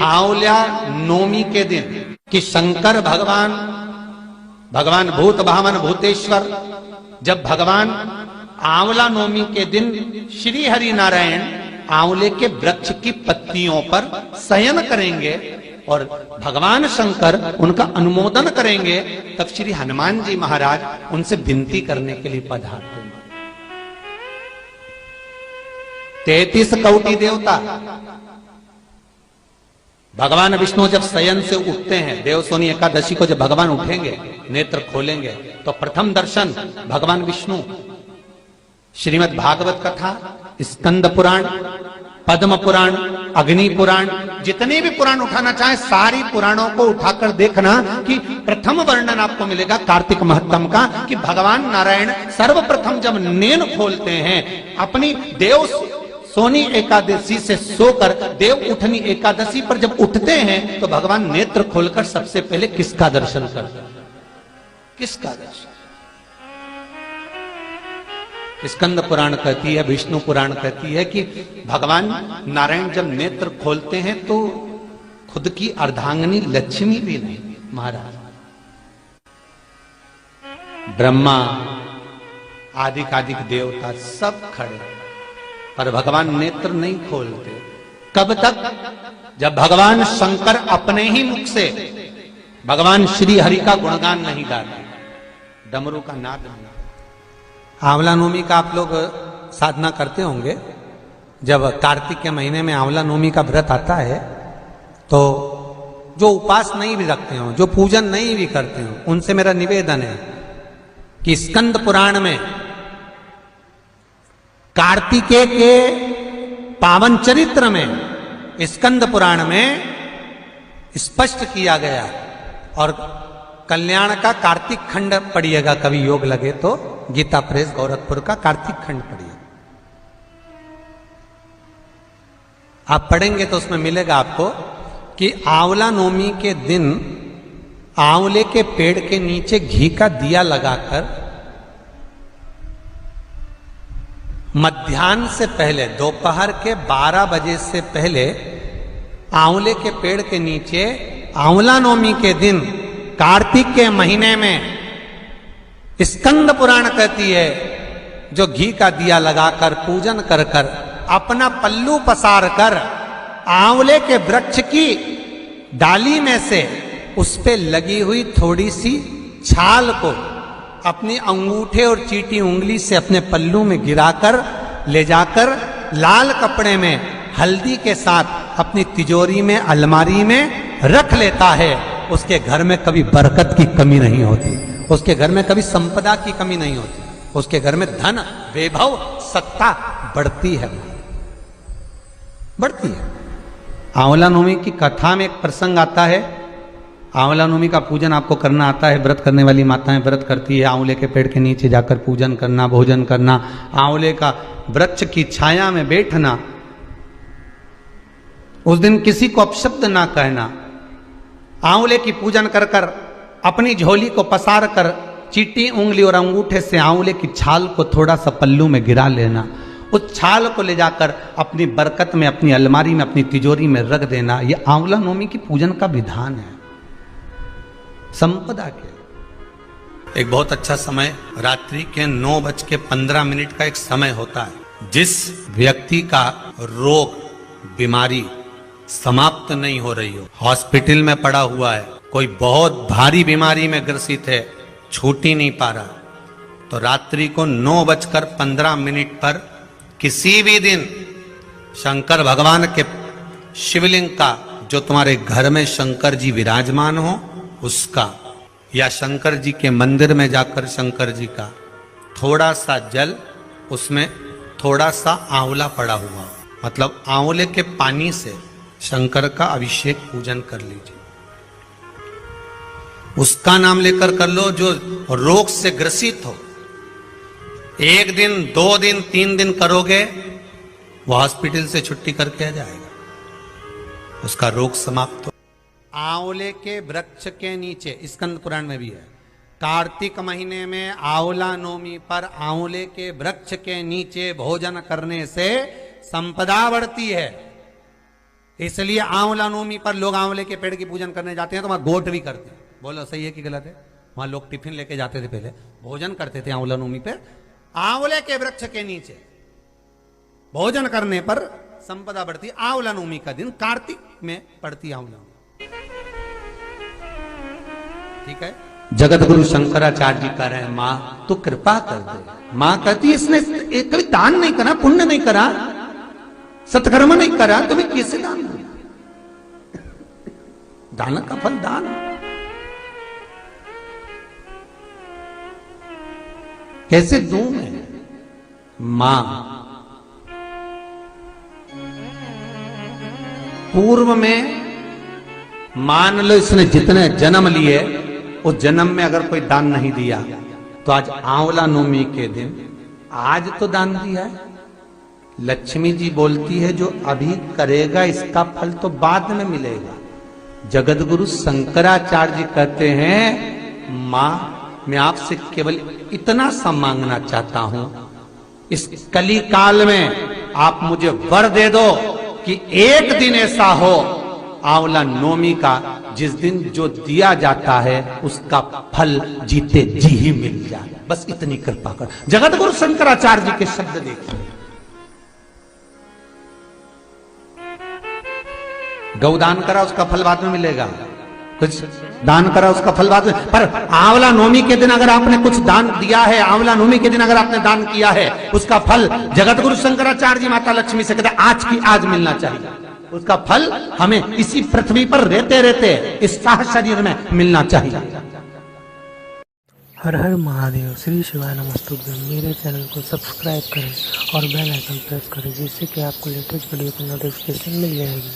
आंवला नवमी के दिन कि शंकर भगवान भूत भावन भूतेश्वर जब भगवान आंवला नवमी के दिन श्री हरि नारायण आंवले के वृक्ष की पत्तियों पर शयन करेंगे और भगवान शंकर उनका अनुमोदन करेंगे, तब श्री हनुमान जी महाराज उनसे विनती करने के लिए पधारते हैं। 33 कौटी देवता भगवान विष्णु जब शयन से उठते हैं, देवसोनी एकादशी को जब भगवान उठेंगे, नेत्र खोलेंगे, तो प्रथम दर्शन भगवान विष्णु श्रीमद् भागवत कथा, स्कंद पुराण, पद्म पुराण, अग्नि पुराण, जितने भी पुराण उठाना चाहे सारी पुराणों को उठाकर देखना कि प्रथम वर्णन आपको मिलेगा कार्तिक महत्तम का कि भगवान नारायण सर्वप्रथम जब नेन खोलते हैं अपनी देव सोनी एकादशी से सोकर देव उठनी एकादशी पर जब उठते हैं तो भगवान नेत्र खोलकर सबसे पहले किसका दर्शन करते हैं? किसका दर्शन? स्कंद पुराण कहती है, विष्णु पुराण कहती है कि भगवान नारायण जब नेत्र खोलते हैं तो खुद की अर्धांगिनी लक्ष्मी भी नहीं, महाराज ब्रह्मा आदिक देवता सब खड़े, पर भगवान नेत्र नहीं खोलते। कब तक? जब भगवान शंकर अपने ही मुख से भगवान श्री हरि का गुणगान नहीं गाते, डमरू का नाद नहीं। आंवला नवमी का आप लोग साधना करते होंगे। जब कार्तिक के महीने में आंवला नवमी का व्रत आता है तो जो उपास नहीं भी रखते हो, जो पूजन नहीं भी करते हो, उनसे मेरा निवेदन है कि स्कंद पुराण में कार्तिकेय के पावन चरित्र में स्कंद पुराण में स्पष्ट किया गया, और कल्याण का कार्तिक खंड पढ़िएगा, कभी योग लगे तो गीता प्रेस गोरखपुर का कार्तिक खंड पढ़िए, आप पढ़ेंगे तो उसमें मिलेगा आपको कि आंवला नवमी के दिन आंवले के पेड़ के नीचे घी का दिया लगाकर मध्याह्न से पहले दोपहर के 12 बजे से पहले आंवले के पेड़ के नीचे आंवला नवमी के दिन कार्तिक के महीने में स्कंद पुराण कहती है जो घी का दिया लगाकर पूजन कर कर अपना पल्लू पसार कर आंवले के वृक्ष की डाली में से उस पे लगी हुई थोड़ी सी छाल को अपनी अंगूठे और चीटी उंगली से अपने पल्लू में गिराकर ले जाकर लाल कपड़े में हल्दी के साथ अपनी तिजोरी में अलमारी में रख लेता है। उसके घर में कभी बरकत की कमी नहीं होती, उसके घर में कभी संपदा की कमी नहीं होती, उसके घर में धन वैभव सत्ता बढ़ती है, बढ़ती है। आंवला नवमी की कथा में एक प्रसंग आता है। आंवला नवमी का पूजन आपको करना आता है, व्रत करने वाली माताएं व्रत करती है, आंवले के पेड़ के नीचे जाकर पूजन करना, भोजन करना, आंवले का वृक्ष की छाया में बैठना, उस दिन किसी को अपशब्द ना कहना, आंवले की पूजन कर कर अपनी झोली को पसार कर चीटी उंगली और अंगूठे से आंवले की छाल को थोड़ा सा पल्लू में गिरा लेना, उस छाल को ले जाकर अपनी बरकत में, अपनी अलमारी में, अपनी तिजोरी में रख देना। यह आंवला नवमी की पूजन का विधान है, संपदा के। एक बहुत अच्छा समय रात्रि के 9:15 का एक समय होता है। जिस व्यक्ति का रोग बीमारी समाप्त नहीं हो रही हो, हॉस्पिटल में पड़ा हुआ है, कोई बहुत भारी बीमारी में ग्रसित है, छूट ही नहीं पा रहा, तो रात्रि को 9:15 पर किसी भी दिन शंकर भगवान के शिवलिंग का, जो तुम्हारे घर में शंकर जी विराजमान हो उसका, या शंकर जी के मंदिर में जाकर शंकर जी का थोड़ा सा जल, उसमें थोड़ा सा आंवला पड़ा हुआ, मतलब आंवले के पानी से शंकर का अभिषेक पूजन कर लीजिए। उसका नाम लेकर कर लो जो रोग से ग्रसित हो। 1 दिन 2 दिन 3 दिन करोगे, वो हॉस्पिटल से छुट्टी करके आ जाएगा, उसका रोग समाप्त हो। आंवले के वृक्ष के नीचे, स्कंद पुराण में भी है, कार्तिक महीने में आंवला नवमी पर आंवले के वृक्ष के नीचे भोजन करने से संपदा बढ़ती है। इसलिए आंवला नवमी पर लोग आंवले के पेड़ की पूजन करने जाते हैं तो वहां गोट भी करते हैं। बोलो सही है कि गलत है? वहां लोग टिफिन लेके जाते थे, पहले भोजन करते थे आंवला नवमी पे, आंवले के वृक्ष के नीचे भोजन करने पर संपदा बढ़ती। आंवला नवमी का दिन कार्तिक में पड़ती आंवला नवमी, ठीक है। जगत गुरु शंकराचार्य जी कह रहे हैं, मां तो कृपा कर दे। मां कहती है इसने कभी दान नहीं करा, पुण्य नहीं करा, सत्कर्म नहीं करा, तुम्हें कैसे दान दो? दान का फल दान। कैसे दूं मैं? मां पूर्व में मान लो इसने जितने जन्म लिए उस जन्म में अगर कोई दान नहीं दिया तो आज आंवला नवमी के दिन आज तो दान दिया है। लक्ष्मी जी बोलती है जो अभी करेगा इसका फल तो बाद में मिलेगा। जगत गुरु शंकराचार्य जी कहते हैं, मां मैं आपसे केवल इतना सा मांगना चाहता हूं, इस कली काल में आप मुझे वर दे दो कि एक दिन ऐसा हो आंवला नवमी का जिस दिन जो दिया जाता है उसका फल जीते जी ही मिल जाए। बस इतनी कृपा कर। जगत गुरु शंकराचार्य जी के शब्द देखिए। गौदान करा उसका फल बाद में मिलेगा, कुछ दान करा उसका फल बाद में, पर आंवला नवमी के दिन अगर आपने कुछ दान दिया है, आंवला नवमी के दिन अगर आपने दान किया है, उसका फल जगत गुरु शंकराचार्य जी माता लक्ष्मी से कहते आज की आज मिलना चाहिए। उसका फल हमें इसी पृथ्वी पर रहते रहते इस साह शरीर में मिलना चाहिए। हर हर महादेव। श्री शिवाय नमस्तुभ्यं। मेरे चैनल को सब्सक्राइब करें और बेल आइकन प्रेस करें जिससे कि आपको लेटेस्ट वीडियो की नोटिफिकेशन मिल जाएगी।